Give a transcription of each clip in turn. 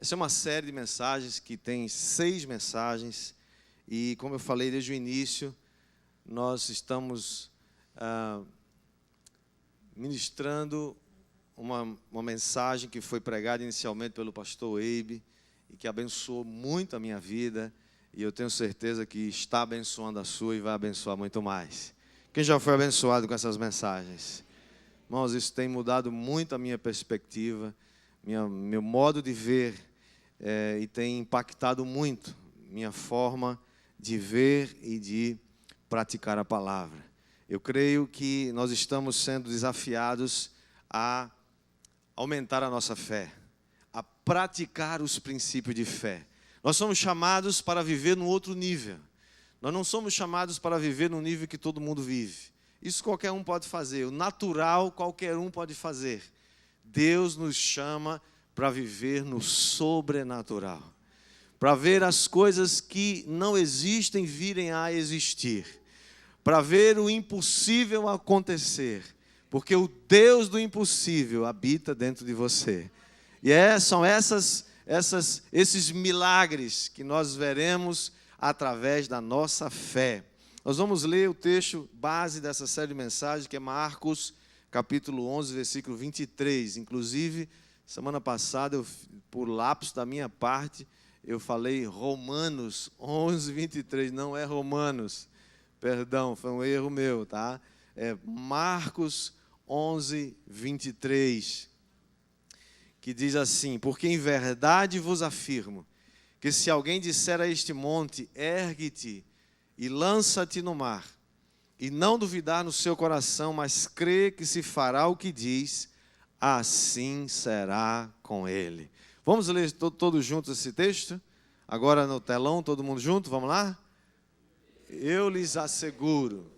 Essa é uma série de mensagens que tem 6 mensagens. E, como eu falei desde o início, nós estamos ministrando uma mensagem que foi pregada inicialmente pelo pastor Eibe e que abençoou muito a minha vida. E eu tenho certeza que está abençoando a sua e vai abençoar muito mais. Quem já foi abençoado com essas mensagens? Irmãos, isso tem mudado muito a minha perspectiva, meu modo de ver, e tem impactado muito minha forma de ver e de praticar a palavra. Eu creio que nós estamos sendo desafiados a aumentar a nossa fé, a praticar os princípios de fé. Nós somos chamados para viver num outro nível. Nós não somos chamados para viver no nível que todo mundo vive. Isso qualquer um pode fazer, o natural qualquer um pode fazer. Deus nos chama para viver no sobrenatural, para ver as coisas que não existem virem a existir, para ver o impossível acontecer, porque o Deus do impossível habita dentro de você. E são esses milagres que nós veremos através da nossa fé. Nós vamos ler o texto base dessa série de mensagens, que é Marcos, capítulo 11, versículo 23. Inclusive, semana passada, por lapso da minha parte, eu falei Romanos 11, 23. Não é Romanos, perdão, foi um erro meu, tá? É Marcos 11, 23, que diz assim: porque em verdade vos afirmo, que se alguém disser a este monte, ergue-te e lança-te no mar, e não duvidar no seu coração, mas crê que se fará o que diz, assim será com ele. Vamos ler todos juntos esse texto? Agora no telão, todo mundo junto, vamos lá? Eu lhes asseguro.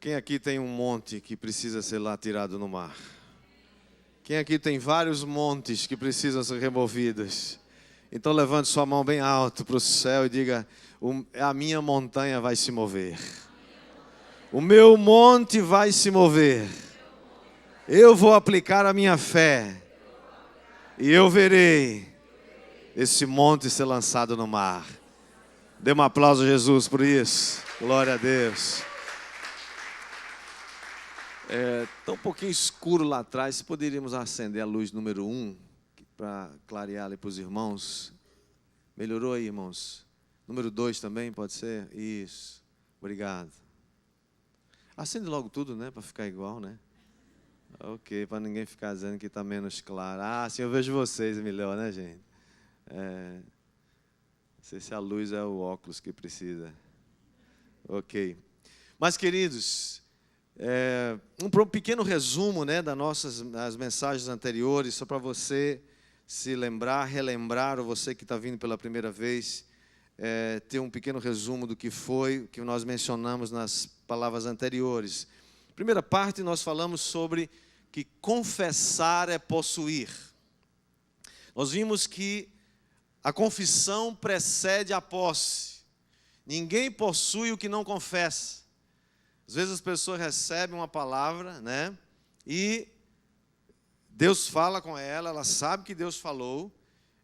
Quem aqui tem um monte que precisa ser lá tirado no mar? Quem aqui tem vários montes que precisam ser removidos? Então levante sua mão bem alto para o céu e diga: a minha montanha vai se mover. O meu monte vai se mover. Eu vou aplicar a minha fé. E eu verei esse monte ser lançado no mar. Dê um aplauso a Jesus por isso. Glória a Deus. Está um pouquinho escuro lá atrás. Se poderíamos acender a luz número 1 para clarear ali para os irmãos. Melhorou aí, irmãos? Número 2 também, pode ser? Isso. Obrigado. Acende logo tudo, né? Para ficar igual, né? Ok, para ninguém ficar dizendo que está menos claro. Ah, sim, eu vejo vocês melhor, né, gente? Não sei se a luz é o óculos que precisa. Ok. Mas, queridos, um pequeno resumo, né, das mensagens anteriores, só para você se lembrar, relembrar, ou você que está vindo pela primeira vez, ter um pequeno resumo do que foi, o que nós mencionamos nas palavras anteriores. Primeira parte, nós falamos sobre que confessar é possuir. Nós vimos que a confissão precede a posse. Ninguém possui o que não confessa. Às vezes as pessoas recebem uma palavra, né? E Deus fala com ela, ela sabe que Deus falou,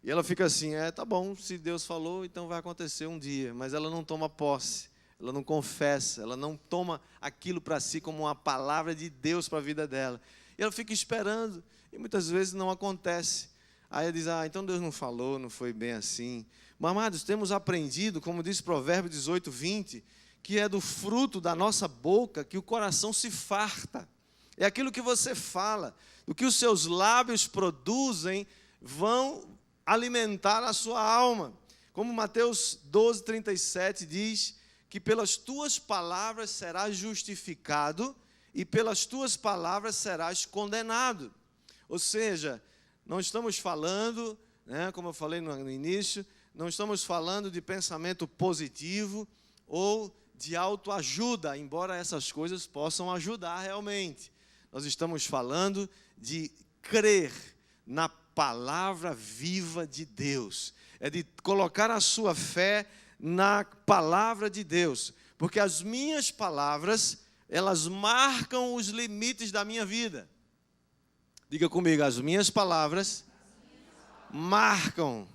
e ela fica assim, tá bom, se Deus falou, então vai acontecer um dia. Mas ela não toma posse, ela não confessa, ela não toma aquilo para si como uma palavra de Deus para a vida dela. E ela fica esperando, e muitas vezes não acontece. Aí ela diz, então Deus não falou, não foi bem assim. Mas, amados, temos aprendido, como diz Provérbios 18, 20, que é do fruto da nossa boca que o coração se farta. É aquilo que você fala, o que os seus lábios produzem, vão alimentar a sua alma. Como Mateus 12, 37 diz, que pelas tuas palavras serás justificado e pelas tuas palavras serás condenado. Ou seja, não estamos falando, né, como eu falei no início, não estamos falando de pensamento positivo ou de autoajuda, embora essas coisas possam ajudar realmente. Nós estamos falando de crer na palavra viva de Deus. é de colocar a sua fé na palavra de Deus. Porque as minhas palavras, elas marcam os limites da minha vida. Diga comigo, as minhas palavras marcam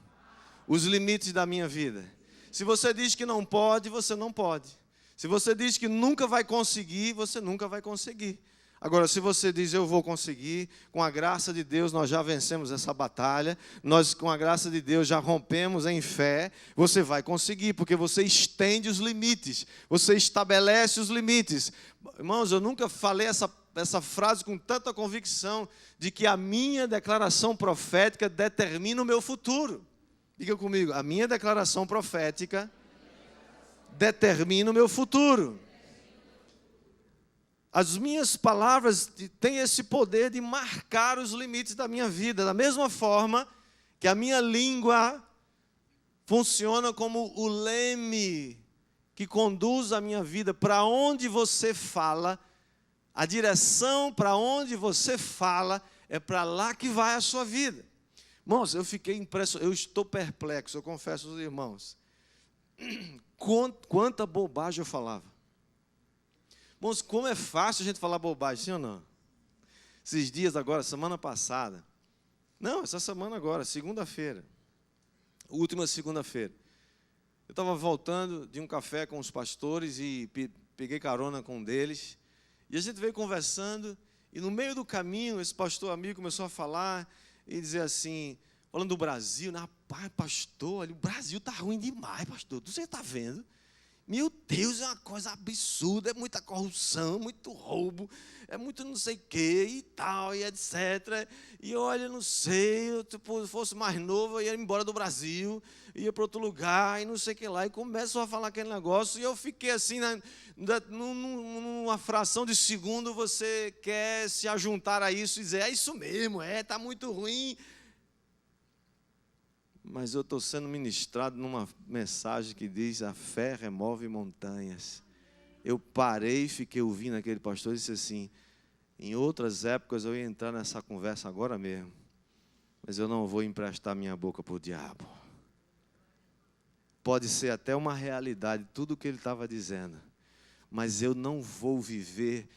os limites da minha vida. Se você diz que não pode, você não pode. Se você diz que nunca vai conseguir, você nunca vai conseguir. Agora, se você diz, eu vou conseguir, com a graça de Deus, nós já vencemos essa batalha, nós, com a graça de Deus, já rompemos em fé, você vai conseguir, porque você estende os limites, você estabelece os limites. Irmãos, eu nunca falei essa frase com tanta convicção, de que a minha declaração profética determina o meu futuro. Diga comigo, a minha declaração profética determina o meu futuro. As minhas palavras têm esse poder de marcar os limites da minha vida. Da mesma forma que a minha língua funciona como o leme que conduz a minha vida. Para onde você fala, a direção para onde você fala, é para lá que vai a sua vida. Irmãos, eu fiquei impressionado, eu estou perplexo, eu confesso aos irmãos. Quanta bobagem eu falava. Irmãos, como é fácil a gente falar bobagem, sim ou não? Esses dias agora, semana passada. Não, essa semana agora, segunda-feira. Última segunda-feira. Eu estava voltando de um café com os pastores e peguei carona com um deles. E a gente veio conversando e no meio do caminho, esse pastor amigo começou a falar e dizer assim, falando do Brasil, rapaz, pastor, olha, o Brasil está ruim demais, pastor. Você está vendo? Meu Deus, é uma coisa absurda, é muita corrupção, muito roubo, é muito não sei o que e tal, e etc. E olha, não sei, eu, se fosse mais novo, eu ia embora do Brasil, ia para outro lugar, e não sei o que lá. E começam a falar aquele negócio, e eu fiquei assim, numa fração de segundo, você quer se ajuntar a isso e dizer, é isso mesmo, está muito ruim. Mas eu estou sendo ministrado numa mensagem que diz, a fé remove montanhas. Eu parei e fiquei ouvindo aquele pastor e disse assim, em outras épocas eu ia entrar nessa conversa agora mesmo, mas eu não vou emprestar minha boca para o diabo. Pode ser até uma realidade tudo o que ele estava dizendo, mas eu não vou viver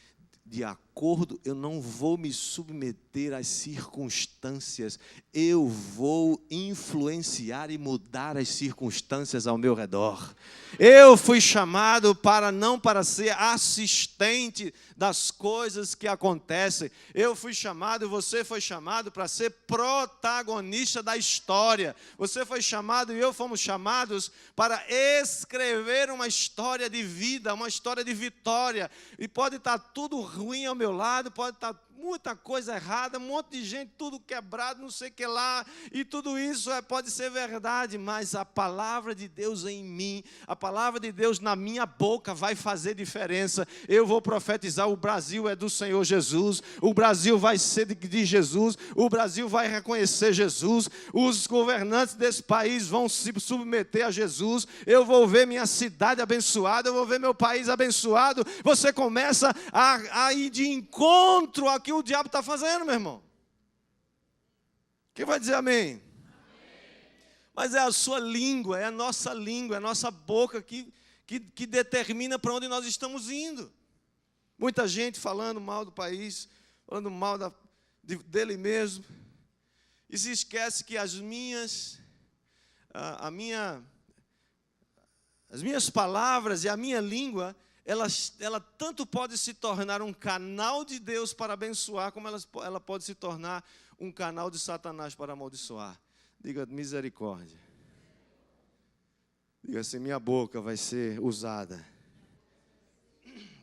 de acordo, eu não vou me submeter às circunstâncias, eu vou influenciar e mudar as circunstâncias ao meu redor. Eu fui chamado não para ser assistente das coisas que acontecem, eu fui chamado, você foi chamado para ser protagonista da história, você foi chamado e eu fomos chamados para escrever uma história de vida, uma história de vitória, e pode estar tudo ruim ao meu lado, pode estar muita coisa errada, um monte de gente, tudo quebrado, não sei o que lá, e tudo isso pode ser verdade, mas a palavra de Deus em mim, a palavra de Deus na minha boca vai fazer diferença. Eu vou profetizar, o Brasil é do Senhor Jesus, o Brasil vai ser de Jesus, o Brasil vai reconhecer Jesus, os governantes desse país vão se submeter a Jesus, eu vou ver minha cidade abençoada, eu vou ver meu país abençoado. Você começa a ir de encontro ao que o diabo está fazendo, meu irmão. Quem vai dizer amém? Amém? Mas é a sua língua, é a nossa boca que determina para onde nós estamos indo. Muita gente falando mal do país, falando mal dele mesmo, e se esquece que as minhas palavras e a minha língua, ela tanto pode se tornar um canal de Deus para abençoar, como ela pode se tornar um canal de Satanás para amaldiçoar. Diga misericórdia. Diga assim, minha boca vai ser usada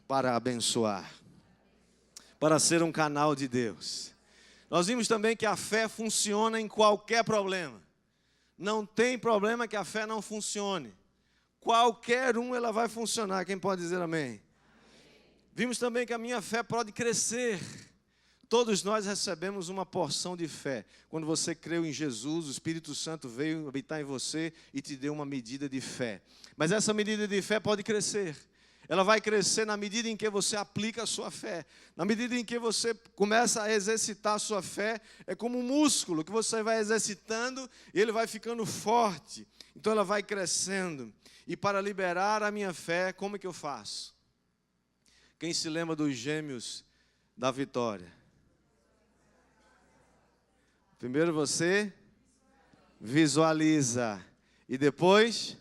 para abençoar, para ser um canal de Deus. Nós vimos também que a fé funciona em qualquer problema. Não tem problema que a fé não funcione. Qualquer um ela vai funcionar. Quem pode dizer amém? Amém? Vimos também que a minha fé pode crescer. Todos nós recebemos uma porção de fé. Quando você creu em Jesus, o Espírito Santo veio habitar em você e te deu uma medida de fé. Mas essa medida de fé pode crescer. Ela vai crescer na medida em que você aplica a sua fé. Na medida em que você começa a exercitar a sua fé, é como um músculo que você vai exercitando e ele vai ficando forte. Então ela vai crescendo. E para liberar a minha fé, como é que eu faço? Quem se lembra dos gêmeos da vitória? Primeiro você visualiza e depois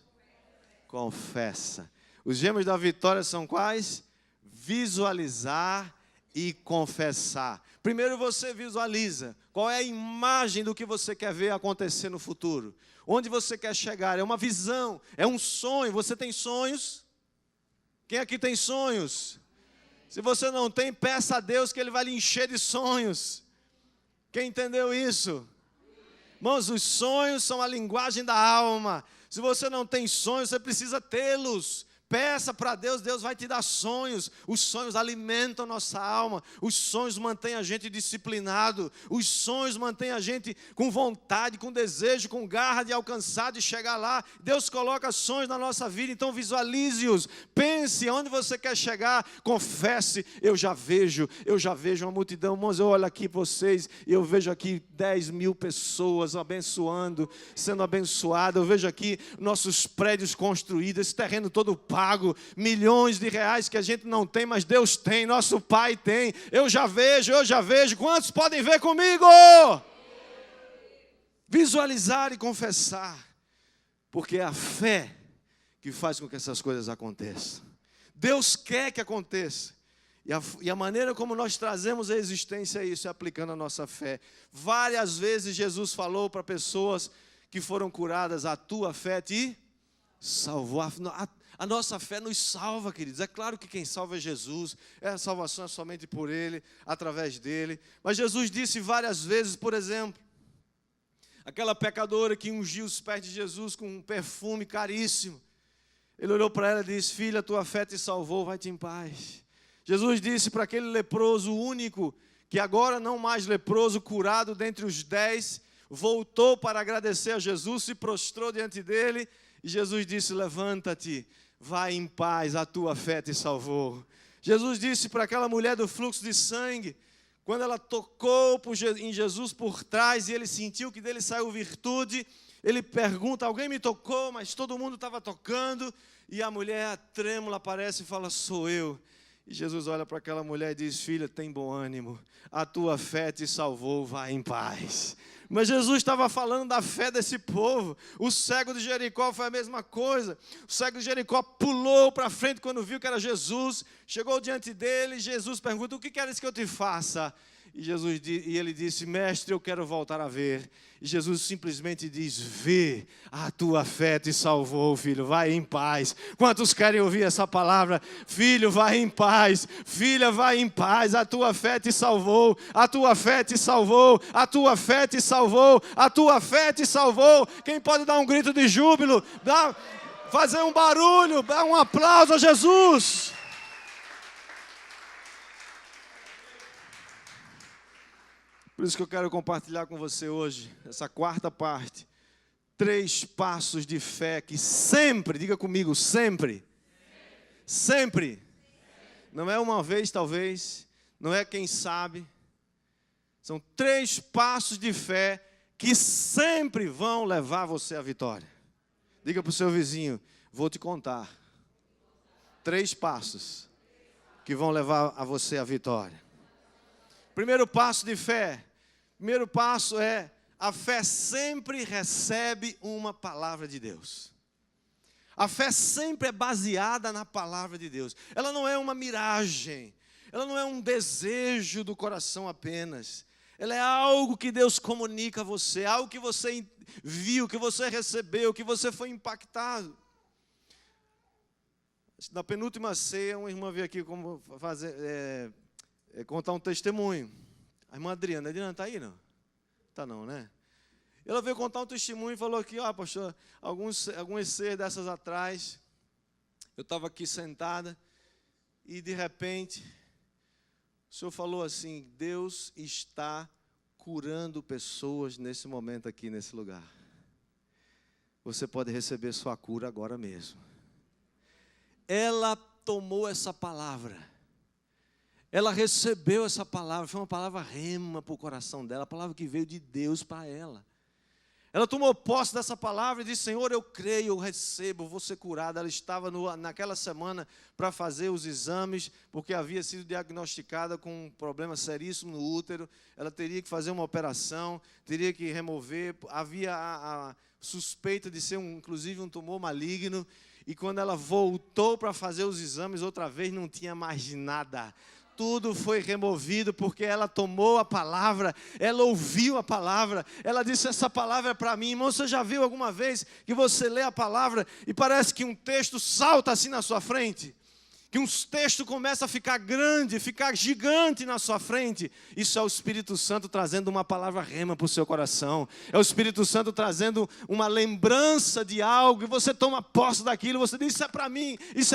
confessa. Os gêmeos da vitória são quais? Visualizar e confessar. Primeiro você visualiza. Qual é a imagem do que você quer ver acontecer no futuro? Onde você quer chegar? É uma visão, é um sonho. Você tem sonhos? Quem aqui tem sonhos? Se você não tem, peça a Deus que Ele vai lhe encher de sonhos. Quem entendeu isso? Irmãos, os sonhos são a linguagem da alma. Se você não tem sonhos, você precisa tê-los. Peça para Deus, Deus vai te dar sonhos. Os sonhos alimentam nossa alma. Os sonhos mantêm a gente disciplinado. Os sonhos mantêm a gente com vontade, com desejo, com garra de alcançar, de chegar lá. Deus coloca sonhos na nossa vida, então visualize-os. Pense onde você quer chegar. Confesse, eu já vejo uma multidão. Irmãos, eu olho aqui para vocês e eu vejo aqui 10 mil pessoas abençoando, sendo abençoadas. Eu vejo aqui nossos prédios construídos, esse terreno todo pago, milhões de reais que a gente não tem, mas Deus tem, nosso Pai tem. Eu já vejo. Quantos podem ver comigo? Visualizar e confessar, porque é a fé que faz com que essas coisas aconteçam. Deus quer que aconteça. E a maneira como nós trazemos a existência é isso, é aplicando a nossa fé. Várias vezes Jesus falou para pessoas que foram curadas: a tua fé te salvou. A nossa fé nos salva, queridos. É claro que quem salva é Jesus. A salvação é somente por Ele, através dEle. Mas Jesus disse várias vezes, por exemplo, aquela pecadora que ungiu os pés de Jesus com um perfume caríssimo. Ele olhou para ela e disse: filha, tua fé te salvou, vai-te em paz. Jesus disse para aquele leproso único, que agora não mais leproso, curado dentre os 10, voltou para agradecer a Jesus, se prostrou diante dele, e Jesus disse: levanta-te, vai em paz, a tua fé te salvou. Jesus disse para aquela mulher do fluxo de sangue, quando ela tocou em Jesus por trás, e ele sentiu que dele saiu virtude, ele pergunta: alguém me tocou? Mas todo mundo estava tocando, e a mulher trêmula aparece e fala: sou eu. E Jesus olha para aquela mulher e diz: filha, tem bom ânimo, a tua fé te salvou, vai em paz. Mas Jesus estava falando da fé desse povo. O cego de Jericó foi a mesma coisa. O cego de Jericó pulou para frente quando viu que era Jesus. Chegou diante dele, Jesus pergunta: o que queres que eu te faça? E ele disse: mestre, eu quero voltar a ver. E Jesus simplesmente diz: vê, a tua fé te salvou, filho, vai em paz. Quantos querem ouvir essa palavra? Filho, vai em paz. Filha, vai em paz, a tua fé te salvou. A tua fé te salvou. A tua fé te salvou. A tua fé te salvou. Quem pode dar um grito de júbilo? Fazer um barulho, dar um aplauso a Jesus. Por isso que eu quero compartilhar com você hoje, essa quarta parte, 3 passos de fé que sempre, diga comigo, sempre, não é uma vez talvez, não é quem sabe, são 3 passos de fé que sempre vão levar você à vitória. Diga para o seu vizinho: vou te contar 3 passos que vão levar a você à vitória. Primeiro passo de fé. Primeiro passo é: a fé sempre recebe uma palavra de Deus. A fé sempre é baseada na palavra de Deus. Ela não é uma miragem. Ela não é um desejo do coração apenas. Ela é algo que Deus comunica a você, algo que você viu, que você recebeu, que você foi impactado. Na penúltima ceia, uma irmã veio aqui contar um testemunho. A irmã Adriana está aí, não? Está não, né? Ela veio contar um testemunho e falou aqui: pastor, algumas ceias dessas atrás, eu estava aqui sentada e de repente o Senhor falou assim: Deus está curando pessoas nesse momento aqui, nesse lugar. Você pode receber sua cura agora mesmo. Ela tomou essa palavra. Ela recebeu essa palavra, foi uma palavra rema para o coração dela, a palavra que veio de Deus para ela. Ela tomou posse dessa palavra e disse: Senhor, eu creio, eu recebo, vou ser curada. Ela estava naquela semana para fazer os exames, porque havia sido diagnosticada com um problema seríssimo no útero. Ela teria que fazer uma operação, teria que remover. Havia a suspeita de ser, inclusive, um tumor maligno. E quando ela voltou para fazer os exames outra vez, não tinha mais nada. Tudo foi removido porque ela tomou a palavra, ela ouviu a palavra, ela disse: essa palavra é para mim. Irmão, você já viu alguma vez que você lê a palavra e parece que um texto salta assim na sua frente? Que um texto começa a ficar grande, ficar gigante na sua frente? Isso é o Espírito Santo trazendo uma palavra rema para o seu coração. É o Espírito Santo trazendo uma lembrança de algo, e você toma posse daquilo, você diz: isso é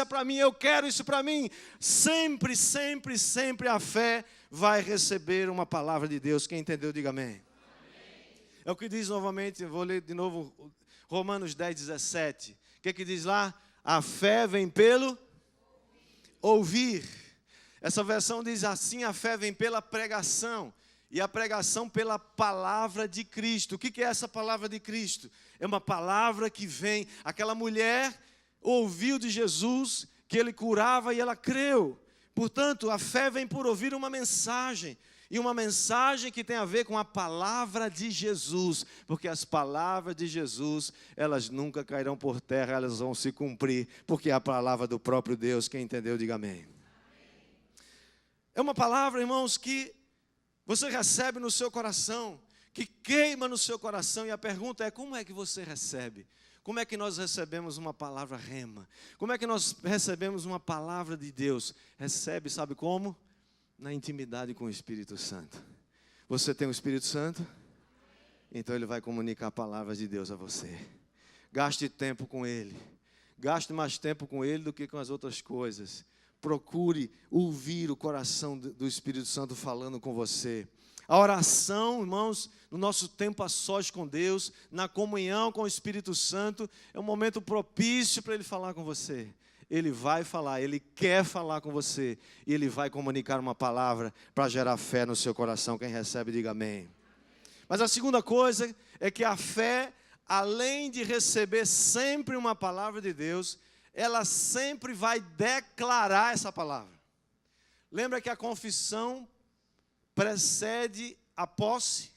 para mim, eu quero isso para mim. Sempre, sempre, sempre a fé vai receber uma palavra de Deus. Quem entendeu, diga amém. Amém. É o que diz novamente, vou ler de novo, Romanos 10, 17. O que diz lá? A fé vem pelo ouvir. Essa versão diz assim: a fé vem pela pregação, e a pregação pela palavra de Cristo. O que é essa palavra de Cristo? É uma palavra que vem, aquela mulher ouviu de Jesus que ele curava e ela creu. Portanto, a fé vem por ouvir uma mensagem, e uma mensagem que tem a ver com a palavra de Jesus, porque as palavras de Jesus, elas nunca cairão por terra, elas vão se cumprir, porque é a palavra do próprio Deus. Quem entendeu, diga amém. É uma palavra, irmãos, que você recebe no seu coração, que queima no seu coração, e a pergunta é: como é que você recebe? Como é que nós recebemos uma palavra rema? Como é que nós recebemos uma palavra de Deus? Recebe, sabe como? Na intimidade com o Espírito Santo. Você tem o Espírito Santo? Então ele vai comunicar palavras de Deus a você. Gaste tempo com ele. Gaste mais tempo com ele do que com as outras coisas. Procure ouvir o coração do Espírito Santo falando com você. A oração, irmãos, no nosso tempo a sós com Deus, na comunhão com o Espírito Santo, é um momento propício para ele falar com você. Ele vai falar, ele quer falar com você, e ele vai comunicar uma palavra para gerar fé no seu coração. Quem recebe, diga amém. Mas a segunda coisa é que a fé, além de receber sempre uma palavra de Deus, ela sempre vai declarar essa palavra. Lembra que a confissão precede a posse?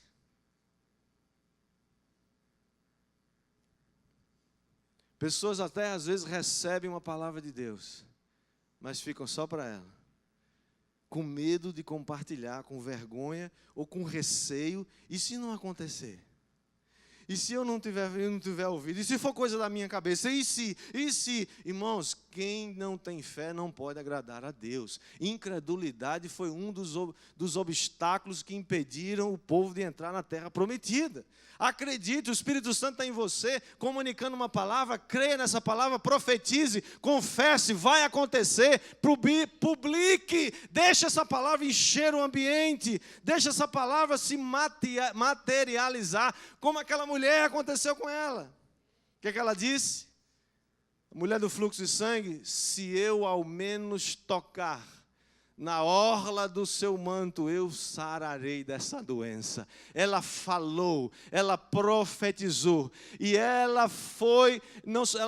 Pessoas até às vezes recebem uma palavra de Deus, mas ficam só para ela, com medo de compartilhar, com vergonha ou com receio. E se não acontecer? E se eu não tiver ouvido? E se for coisa da minha cabeça? E se? Irmãos, quem não tem fé não pode agradar a Deus. Incredulidade foi um dos obstáculos que impediram o povo de entrar na terra prometida. Acredite, o Espírito Santo está em você, comunicando uma palavra, creia nessa palavra, profetize, confesse, vai acontecer, publique, deixe essa palavra encher o ambiente, deixe essa palavra se materializar, como aquela mulher aconteceu com ela. O que ela disse? A mulher do fluxo de sangue: se eu ao menos tocar na orla do seu manto, eu sararei dessa doença. Ela falou, ela profetizou, e ela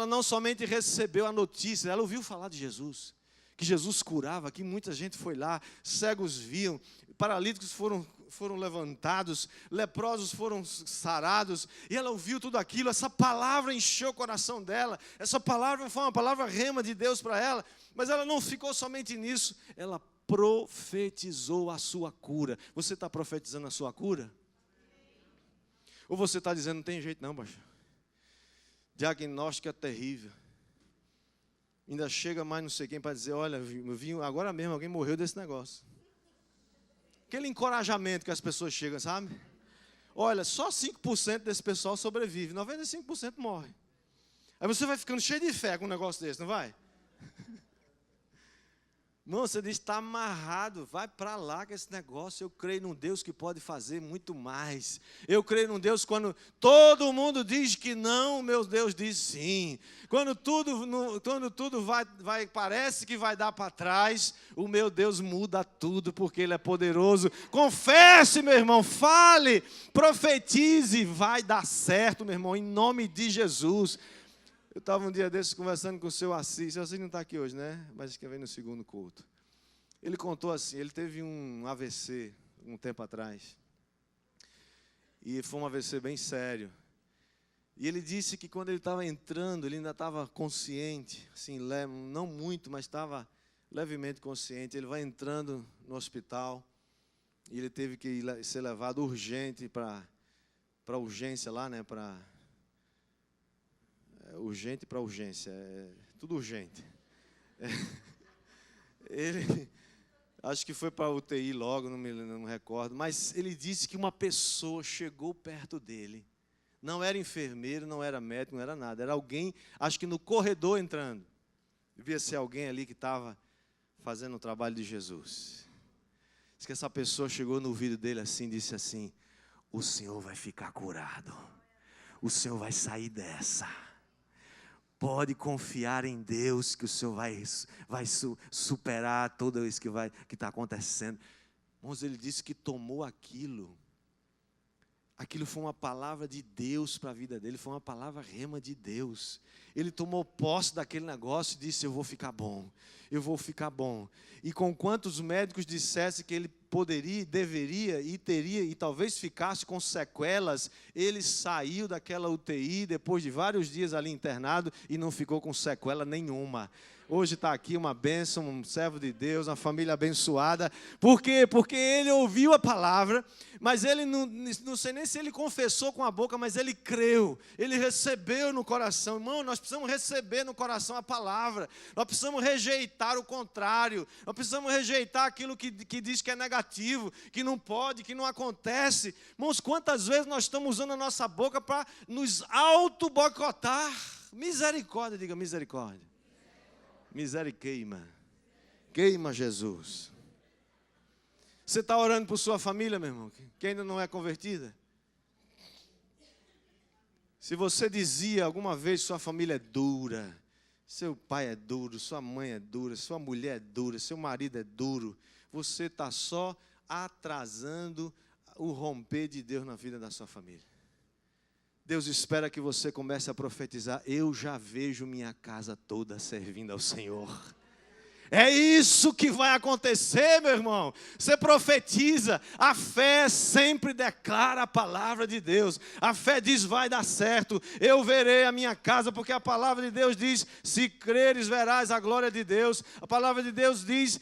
não somente recebeu a notícia, ela ouviu falar de Jesus, que Jesus curava, que muita gente foi lá, cegos viam, paralíticos foram levantados, leprosos foram sarados, e ela ouviu tudo aquilo. Essa palavra encheu o coração dela, essa palavra foi uma palavra rema de Deus para ela, mas ela não ficou somente nisso, ela profetizou a sua cura. Você está profetizando a sua cura? Ou você está dizendo: não tem jeito não, baixo, diagnóstico é terrível, ainda chega mais não sei quem para dizer: olha, agora mesmo alguém morreu desse negócio. Aquele encorajamento que as pessoas chegam, sabe? Olha, só 5% desse pessoal sobrevive, 95% morre. Aí você vai ficando cheio de fé com um negócio desse, não vai? Irmão, você diz, está amarrado, vai para lá com esse negócio. Eu creio num Deus que pode fazer muito mais. Eu creio num Deus quando todo mundo diz que não, meu Deus diz sim. Quando tudo vai, parece que vai dar para trás, o meu Deus muda tudo, porque Ele é poderoso. Confesse, meu irmão, fale, profetize, vai dar certo, meu irmão, em nome de Jesus. Eu estava um dia desses conversando com o seu Assis. O seu Assis não está aqui hoje, né? Mas acho que vem no segundo culto. Ele contou assim, ele teve um AVC um tempo atrás. E foi um AVC bem sério. E ele disse que quando ele estava entrando, ele ainda estava consciente, assim, não muito, mas estava levemente consciente. Ele vai entrando no hospital e ele teve que ser levado urgente para urgência lá, né? Urgente para urgência, tudo urgente. Ele, acho que foi para a UTI logo, não me recordo, mas ele disse que uma pessoa chegou perto dele, não era enfermeiro, não era médico, não era nada, era alguém, acho que no corredor entrando, devia ser alguém ali que estava fazendo o trabalho de Jesus. Diz que essa pessoa chegou no ouvido dele assim, disse assim, o Senhor vai ficar curado, o Senhor vai sair dessa. Pode confiar em Deus que o Senhor vai superar tudo isso que está acontecendo. Irmãos, ele disse que tomou aquilo. Aquilo foi uma palavra de Deus para a vida dele, foi uma palavra rema de Deus. Ele tomou posse daquele negócio e disse, eu vou ficar bom, eu vou ficar bom. E com quantos médicos dissessem que ele poderia, deveria e teria, e talvez ficasse com sequelas, ele saiu daquela UTI depois de vários dias ali internado e não ficou com sequela nenhuma. Hoje está aqui uma bênção, um servo de Deus, uma família abençoada. Por quê? Porque ele ouviu a palavra, mas ele não sei nem se ele confessou com a boca, mas ele creu, ele recebeu no coração. Irmão, nós precisamos receber no coração a palavra, nós precisamos rejeitar o contrário, nós precisamos rejeitar aquilo que diz que é negativo, que não pode, que não acontece. Irmãos, quantas vezes nós estamos usando a nossa boca para nos auto-boicotar? Misericórdia, diga misericórdia. Misericórdia, queima Jesus. Você está orando por sua família, meu irmão, que ainda não é convertida? Se você dizia alguma vez sua família é dura, seu pai é duro, sua mãe é dura, sua mulher é dura, seu marido é duro, você está só atrasando o romper de Deus na vida da sua família. Deus espera que você comece a profetizar, eu já vejo minha casa toda servindo ao Senhor. É isso que vai acontecer, meu irmão. Você profetiza, a fé sempre declara a palavra de Deus. A fé diz, vai dar certo, eu verei a minha casa, porque a palavra de Deus diz, se creres verás a glória de Deus. A palavra de Deus diz,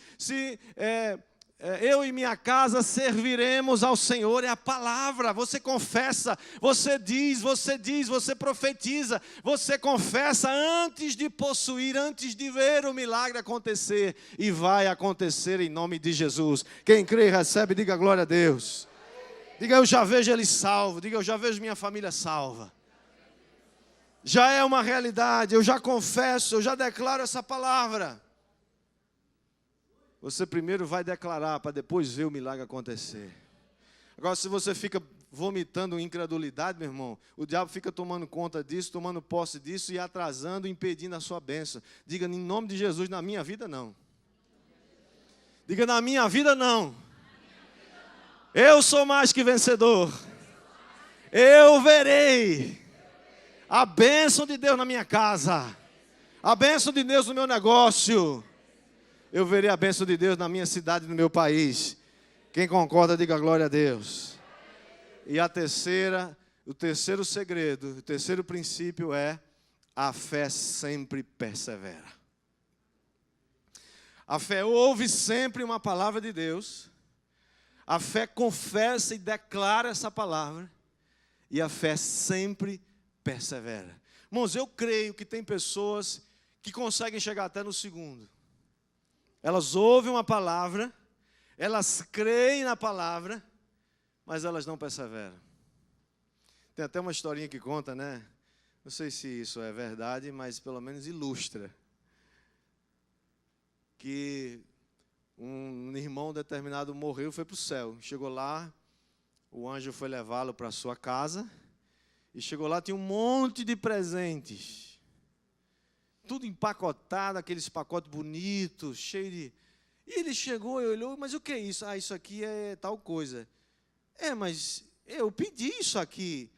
eu e minha casa serviremos ao Senhor. É a palavra, você confessa, você diz, você profetiza, você confessa antes de possuir, antes de ver o milagre acontecer, e vai acontecer em nome de Jesus. Quem crê recebe, diga glória a Deus. Diga, eu já vejo ele salvo, diga, eu já vejo minha família salva. Já é uma realidade, eu já confesso, eu já declaro essa palavra. Você primeiro vai declarar, para depois ver o milagre acontecer. Agora, se você fica vomitando incredulidade, meu irmão, o diabo fica tomando conta disso, tomando posse disso e atrasando, impedindo a sua bênção. Diga, em nome de Jesus, na minha vida não. Diga, na minha vida não. Eu sou mais que vencedor. Eu verei a bênção de Deus na minha casa, a bênção de Deus no meu negócio. Eu verei a bênção de Deus na minha cidade, no meu país. Quem concorda, diga glória a Deus. E o terceiro segredo, o terceiro princípio é, a fé sempre persevera. A fé ouve sempre uma palavra de Deus. A fé confessa e declara essa palavra. E a fé sempre persevera. Irmãos, eu creio que tem pessoas que conseguem chegar até no segundo. Elas ouvem uma palavra, elas creem na palavra, mas elas não perseveram. Tem até uma historinha que conta, né? Não sei se isso é verdade, mas pelo menos ilustra. Que Um irmão determinado morreu e foi para o céu. Chegou lá, o anjo foi levá-lo para a sua casa. E chegou lá, tinha um monte de presentes. Tudo empacotado, aqueles pacotes bonitos, cheio de... E ele chegou e olhou, mas o que é isso? Ah, isso aqui é tal coisa. Mas eu pedi isso aqui.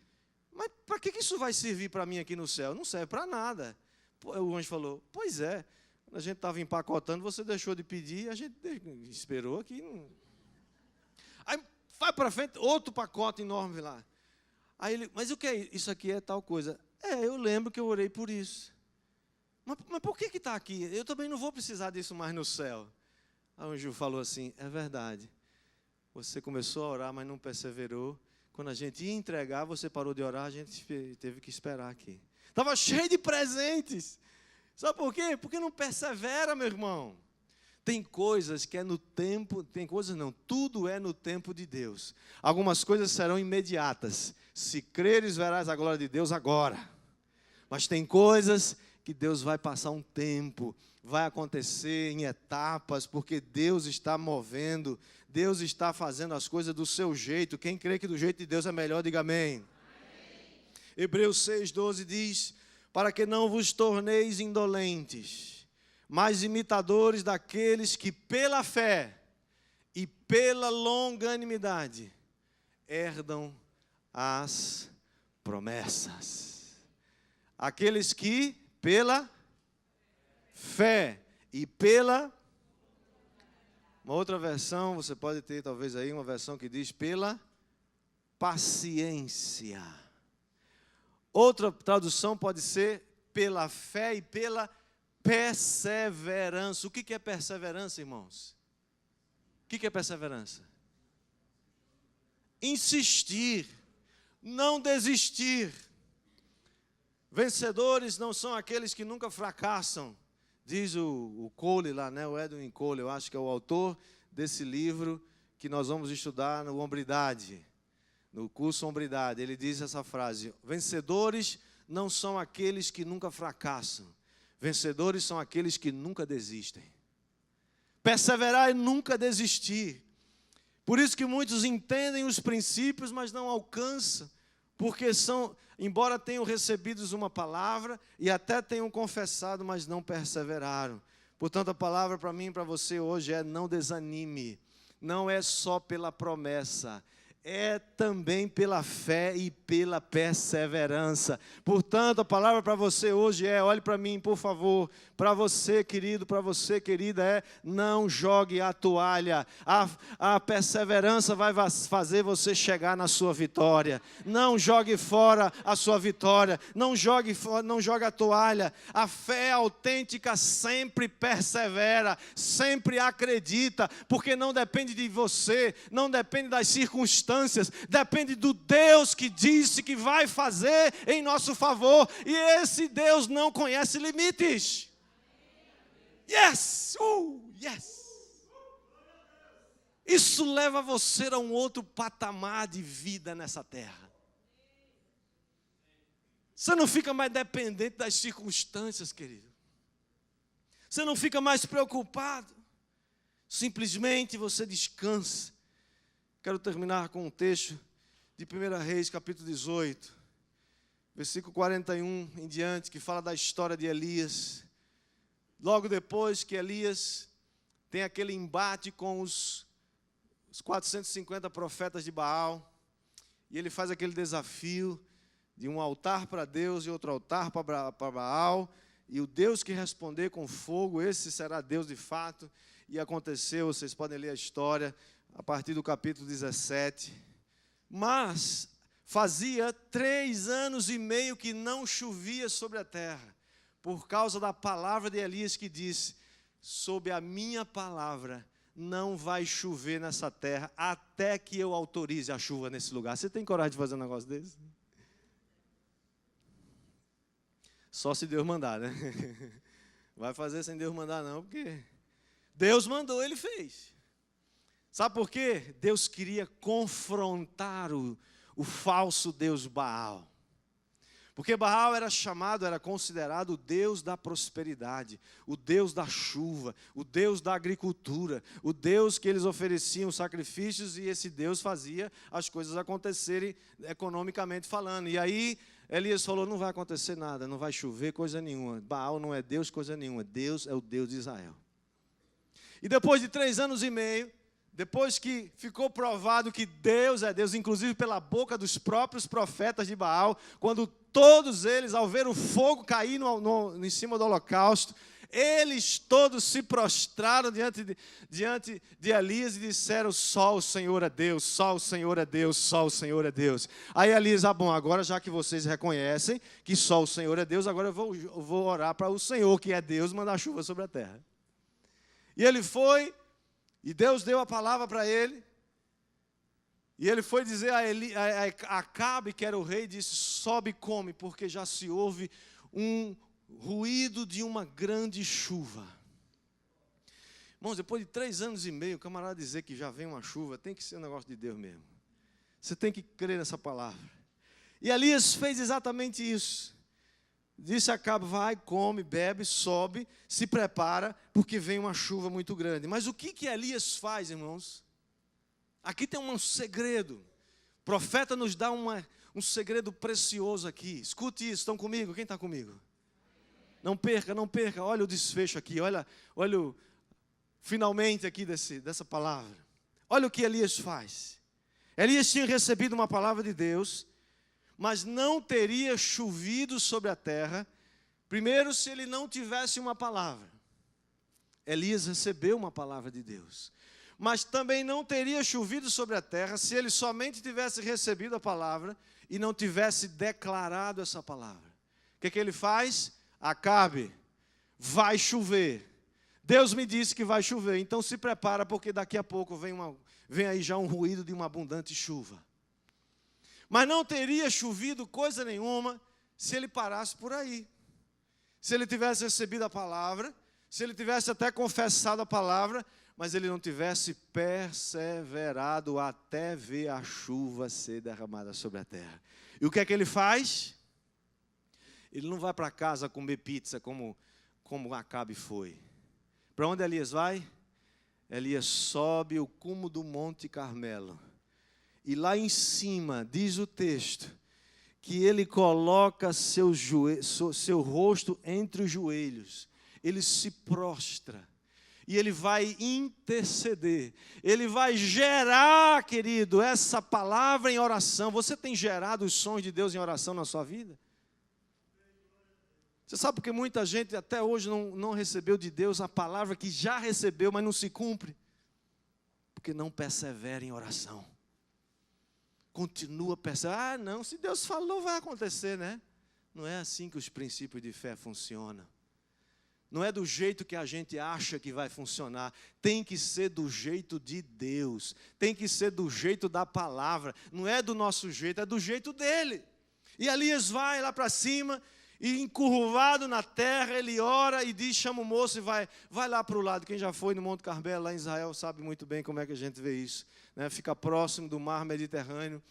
Mas para que isso vai servir para mim aqui no céu? Não serve para nada. O anjo falou, pois é. Quando a gente estava empacotando, você deixou de pedir, a gente esperou aqui. Aí vai para frente, outro pacote enorme lá. Aí ele, mas o que é isso? Isso aqui é tal coisa. Eu lembro que eu orei por isso. Mas por que está aqui? Eu também não vou precisar disso mais no céu. Aí o anjo falou assim, é verdade. Você começou a orar, mas não perseverou. Quando a gente ia entregar, você parou de orar, a gente teve que esperar aqui. Estava cheio de presentes. Sabe por quê? Porque não persevera, meu irmão. Tem coisas que é no tempo, tem coisas não, tudo é no tempo de Deus. Algumas coisas serão imediatas. Se creres, verás a glória de Deus agora. Mas tem coisas que Deus vai passar um tempo, vai acontecer em etapas, porque Deus está movendo, Deus está fazendo as coisas do seu jeito. Quem crê que do jeito de Deus é melhor, diga amém. Hebreus 6,12 diz, para que não vos torneis indolentes, mas imitadores daqueles que pela fé e pela longanimidade herdam as promessas. Aqueles que pela fé e pela... Uma outra versão, você pode ter talvez aí uma versão que diz pela paciência. Outra tradução pode ser pela fé e pela perseverança. O que é perseverança, irmãos? O que é perseverança? Insistir, não desistir. Vencedores não são aqueles que nunca fracassam. Diz o Cole lá, né? O Edwin Cole, eu acho que é o autor desse livro que nós vamos estudar no Hombridade. No curso Hombridade, ele diz essa frase, vencedores não são aqueles que nunca fracassam, vencedores são aqueles que nunca desistem. Perseverar é nunca desistir. Por isso que muitos entendem os princípios, mas não alcançam, porque embora tenham recebido uma palavra e até tenham confessado, mas não perseveraram. Portanto, a palavra para mim e para você hoje é não desanime, não é só pela promessa, é também pela fé e pela perseverança. Portanto, a palavra para você hoje olhe para mim, por favor, para você, querido, para você, querida, não jogue a toalha. A perseverança vai fazer você chegar na sua vitória. Não jogue fora a sua vitória, não jogue a toalha. A fé autêntica sempre persevera, sempre acredita, porque não depende de você, não depende das circunstâncias, depende do Deus que disse que vai fazer em nosso favor, e esse Deus não conhece limites. Yes! Yes! Isso leva você a um outro patamar de vida nessa terra. Você não fica mais dependente das circunstâncias, querido. Você não fica mais preocupado. Simplesmente você descansa. Quero terminar com um texto de 1 Reis, capítulo 18, versículo 41 em diante, que fala da história de Elias. Logo depois que Elias tem aquele embate com os 450 profetas de Baal, e ele faz aquele desafio de um altar para Deus e outro altar para Baal, e o Deus que responder com fogo, esse será Deus de fato. E aconteceu, vocês podem ler a história, a partir do capítulo 17, mas fazia 3 anos e meio que não chovia sobre a terra, por causa da palavra de Elias que disse, sob a minha palavra não vai chover nessa terra, até que eu autorize a chuva nesse lugar. Você tem coragem de fazer um negócio desse? Só se Deus mandar, né? Vai fazer sem Deus mandar não, porque Deus mandou, Ele fez. Sabe por quê? Deus queria confrontar o falso Deus Baal. Porque Baal era considerado o Deus da prosperidade, o Deus da chuva, o Deus da agricultura, o Deus que eles ofereciam sacrifícios e esse Deus fazia as coisas acontecerem economicamente falando. E aí Elias falou, não vai acontecer nada, não vai chover coisa nenhuma. Baal não é Deus coisa nenhuma, Deus é o Deus de Israel. E depois de 3 anos e meio, depois que ficou provado que Deus é Deus, inclusive pela boca dos próprios profetas de Baal, quando todos eles, ao ver o fogo cair em cima do holocausto, eles todos se prostraram diante de Elias e disseram, só o Senhor é Deus, só o Senhor é Deus, só o Senhor é Deus. Aí Elias, bom, agora já que vocês reconhecem que só o Senhor é Deus, agora eu vou orar para o Senhor, que é Deus, mandar chuva sobre a terra. E ele foi, e Deus deu a palavra para ele, e ele foi dizer a Acabe, que era o rei, disse, sobe e come, porque já se ouve um ruído de uma grande chuva. Irmãos, depois de 3 anos e meio, o camarada dizer que já vem uma chuva, tem que ser um negócio de Deus mesmo. Você tem que crer nessa palavra. E Elias fez exatamente isso. Disse a Acabe, vai, come, bebe, sobe, se prepara, porque vem uma chuva muito grande. Mas o que Elias faz, irmãos? Aqui tem um segredo. O profeta nos dá um segredo precioso aqui. Escute isso, estão comigo? Quem está comigo? Não perca, não perca. Olha o desfecho aqui, olha o finalmente aqui dessa palavra. Olha o que Elias faz. Elias tinha recebido uma palavra de Deus, mas não teria chovido sobre a terra, primeiro se ele não tivesse uma palavra. Elias recebeu uma palavra de Deus, mas também não teria chovido sobre a terra se ele somente tivesse recebido a palavra e não tivesse declarado essa palavra. O que ele faz? Acabe, vai chover. Deus me disse que vai chover, então se prepara, porque daqui a pouco vem aí já um ruído de uma abundante chuva. Mas não teria chovido coisa nenhuma se ele parasse por aí. Se ele tivesse recebido a palavra, se ele tivesse até confessado a palavra, mas ele não tivesse perseverado até ver a chuva ser derramada sobre a terra. E o que é que ele faz? Ele não vai para casa comer pizza como Acabe foi. Para onde Elias vai? Elias sobe o cume do Monte Carmelo. E lá em cima, diz o texto, que ele coloca seu rosto entre os joelhos. Ele se prostra. E ele vai interceder. Ele vai gerar, querido, essa palavra em oração. Você tem gerado os sonhos de Deus em oração na sua vida? Você sabe porque muita gente até hoje não recebeu de Deus a palavra que já recebeu, mas não se cumpre? Porque não persevera em oração. Continua perseverando. Não, se Deus falou, vai acontecer, né? Não é assim que os princípios de fé funcionam. Não é do jeito que a gente acha que vai funcionar. Tem que ser do jeito de Deus. Tem que ser do jeito da palavra. Não é do nosso jeito, é do jeito dele. E Elias vai lá para cima e encurvado na terra, ele ora e diz, chama o moço e vai lá para o lado. Quem já foi no Monte Carmelo, lá em Israel, sabe muito bem como é que a gente vê isso. Né? Fica próximo do mar Mediterrâneo.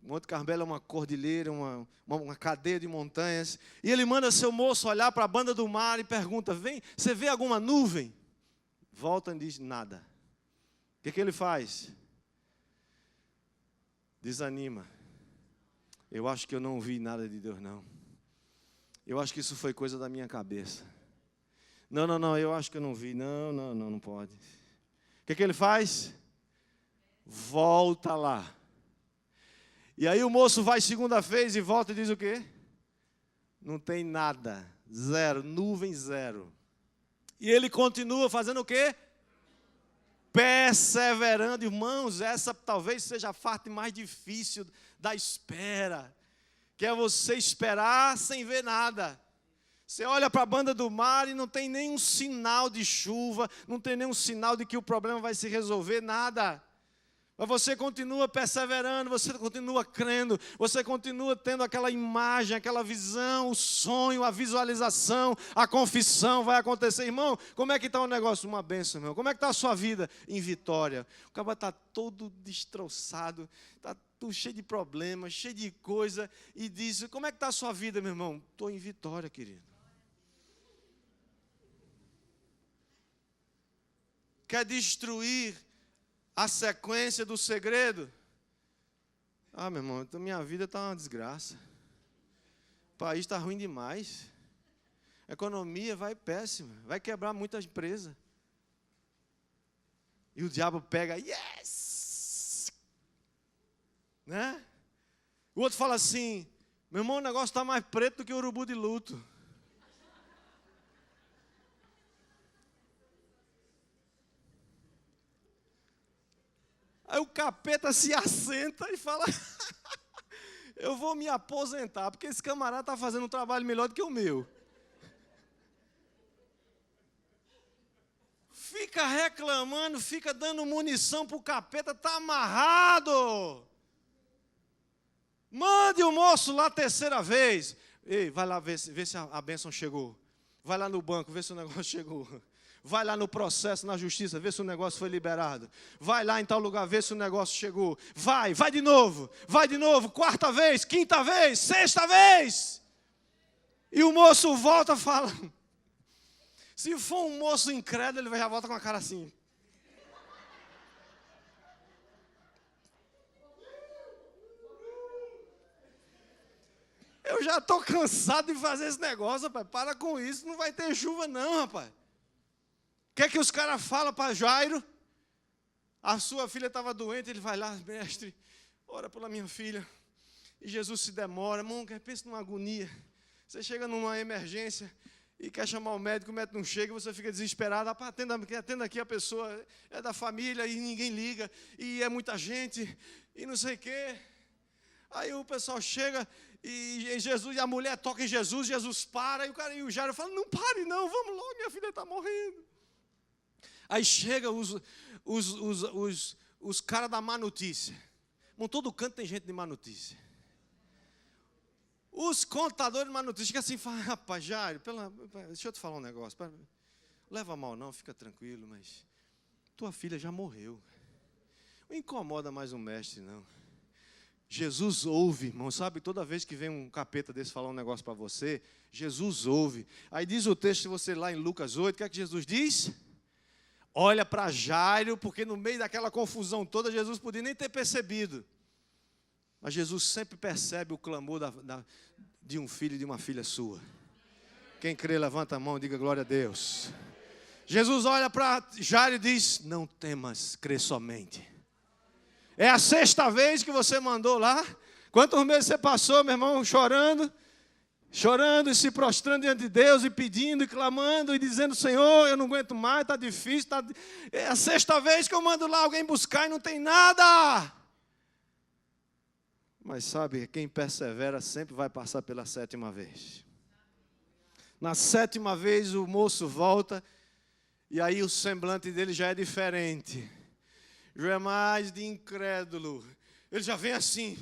Monte Carmelo é uma cordilheira, uma cadeia de montanhas. E ele manda seu moço olhar para a banda do mar e pergunta, você vê alguma nuvem? Volta e diz, nada. O que ele faz? Desanima. Eu acho que eu não vi nada de Deus, não. Eu acho que isso foi coisa da minha cabeça. Não, eu acho que eu não vi. Não pode. O que ele faz? Volta lá. E aí o moço vai segunda vez e volta e diz o quê? Não tem nada. Zero, nuvem zero. E ele continua fazendo o quê? Perseverando. Irmãos, essa talvez seja a parte mais difícil da espera. Que é você esperar sem ver nada. Você olha para a banda do mar e não tem nenhum sinal de chuva, não tem nenhum sinal de que o problema vai se resolver, nada. Mas você continua perseverando, você continua crendo, você continua tendo aquela imagem, aquela visão, o sonho, a visualização, a confissão vai acontecer. Irmão, como é que está o negócio? Uma bênção, irmão. Como é que está a sua vida? Em vitória. O cara está todo destroçado, está tu cheio de problemas, cheio de coisa, e diz, como é que está a sua vida, meu irmão? Estou em vitória, querido. Quer destruir a sequência do segredo? Ah, meu irmão, então minha vida está uma desgraça. O país está ruim demais. A economia vai péssima, vai quebrar muitas empresas. E o diabo pega, yes! Né? O outro fala assim, meu irmão, o negócio está mais preto do que o urubu de luto. Aí o capeta se assenta e fala, eu vou me aposentar, porque esse camarada está fazendo um trabalho melhor do que o meu. Fica reclamando, fica dando munição para o capeta, está amarrado. Mande o moço lá a terceira vez. Ei, vai lá ver se a bênção chegou. Vai lá no banco, vê se o negócio chegou. Vai lá no processo, na justiça, vê se o negócio foi liberado. Vai lá em tal lugar, vê se o negócio chegou. Vai de novo, quarta vez, quinta vez, sexta vez. E o moço volta e fala. Se for um moço incrédulo, ele já volta com a cara assim. Eu já estou cansado de fazer esse negócio, rapaz. Para com isso, não vai ter chuva não, rapaz. O que é que os caras falam para Jairo? A sua filha estava doente, ele vai lá, mestre, ora pela minha filha. E Jesus se demora, irmão, pensa numa agonia. Você chega numa emergência e quer chamar o médico não chega, você fica desesperado. Atenda aqui, a pessoa é da família e ninguém liga, e é muita gente, e não sei o quê. Aí o pessoal chega e Jesus, e a mulher toca em Jesus, Jesus para, e o Jairo fala, não pare não, vamos logo, minha filha está morrendo. Aí chega os caras da má notícia. Em todo canto tem gente de má notícia. Os contadores de má notícia ficam assim, falam, rapaz, Jairo, deixa eu te falar um negócio. Leva mal não, fica tranquilo, mas tua filha já morreu. Não incomoda mais o mestre, não. Jesus ouve, irmão, sabe, toda vez que vem um capeta desse falar um negócio para você, Jesus ouve. Aí diz o texto, se você lá em Lucas 8, o que é que Jesus diz? Olha para Jairo, porque no meio daquela confusão toda, Jesus podia nem ter percebido. Mas Jesus sempre percebe o clamor de um filho e de uma filha sua. Quem crê, levanta a mão e diga glória a Deus. Jesus olha para Jairo e diz, não temas, crê somente. É a sexta vez que você mandou lá. Quantos meses você passou, meu irmão, chorando e se prostrando diante de Deus, e pedindo, e clamando, e dizendo, Senhor, eu não aguento mais, está difícil. É a sexta vez que eu mando lá alguém buscar e não tem nada. Mas sabe, quem persevera sempre vai passar pela sétima vez. Na sétima vez o moço volta, e aí o semblante dele já é diferente. Já é mais de incrédulo. Ele já vem assim.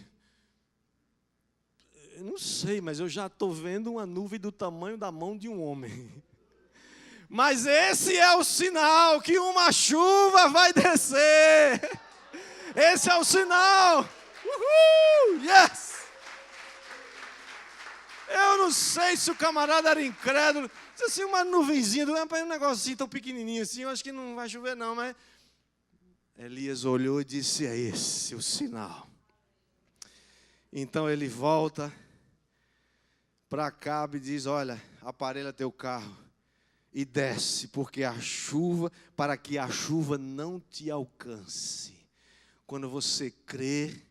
Eu não sei, mas eu já estou vendo uma nuvem do tamanho da mão de um homem. Mas esse é o sinal que uma chuva vai descer. Esse é o sinal. Uhul! Yes! Eu não sei se o camarada era incrédulo. Disse assim, uma nuvenzinha, um negocinho tão pequenininho assim, eu acho que não vai chover não, mas... Elias olhou e disse, é esse o sinal. Então ele volta para Acabe e diz, olha, aparelha teu carro e desce, porque para que a chuva não te alcance. Quando você crê,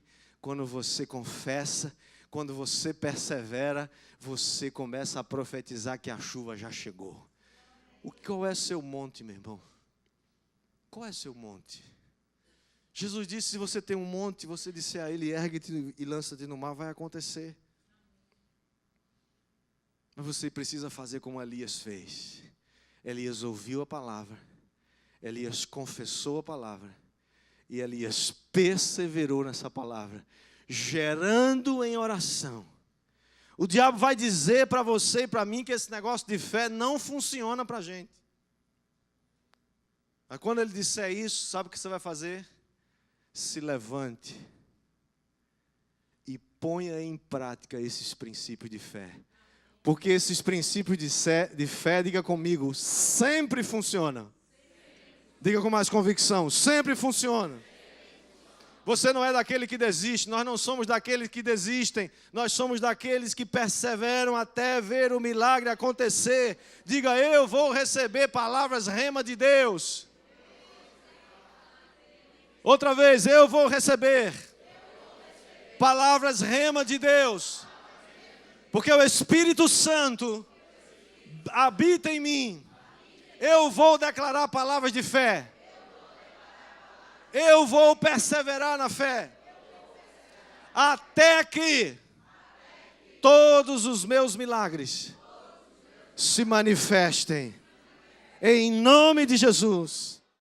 quando você confessa, quando você persevera, você começa a profetizar que a chuva já chegou. Qual é seu monte, meu irmão? Qual é seu monte? Jesus disse, se você tem um monte, você disser a ele, ergue-te e lança-te no mar, vai acontecer. Mas você precisa fazer como Elias fez. Elias ouviu a palavra, Elias confessou a palavra, e Elias perseverou nessa palavra, gerando em oração. O diabo vai dizer para você e para mim que esse negócio de fé não funciona para a gente. Mas quando ele disser isso, sabe o que você vai fazer? Se levante, e ponha em prática esses princípios de fé. Porque esses princípios de fé, diga comigo, sempre funcionam. Diga com mais convicção, sempre funciona. Você não é daquele que desiste, nós não somos daqueles que desistem, nós somos daqueles que perseveram até ver o milagre acontecer. Diga, eu vou receber palavras rema de Deus. Outra vez, eu vou receber palavras rema de Deus. Porque o Espírito Santo habita em mim. Eu vou declarar palavras de fé. Eu vou perseverar na fé. Até que todos os meus milagres se manifestem. Em nome de Jesus.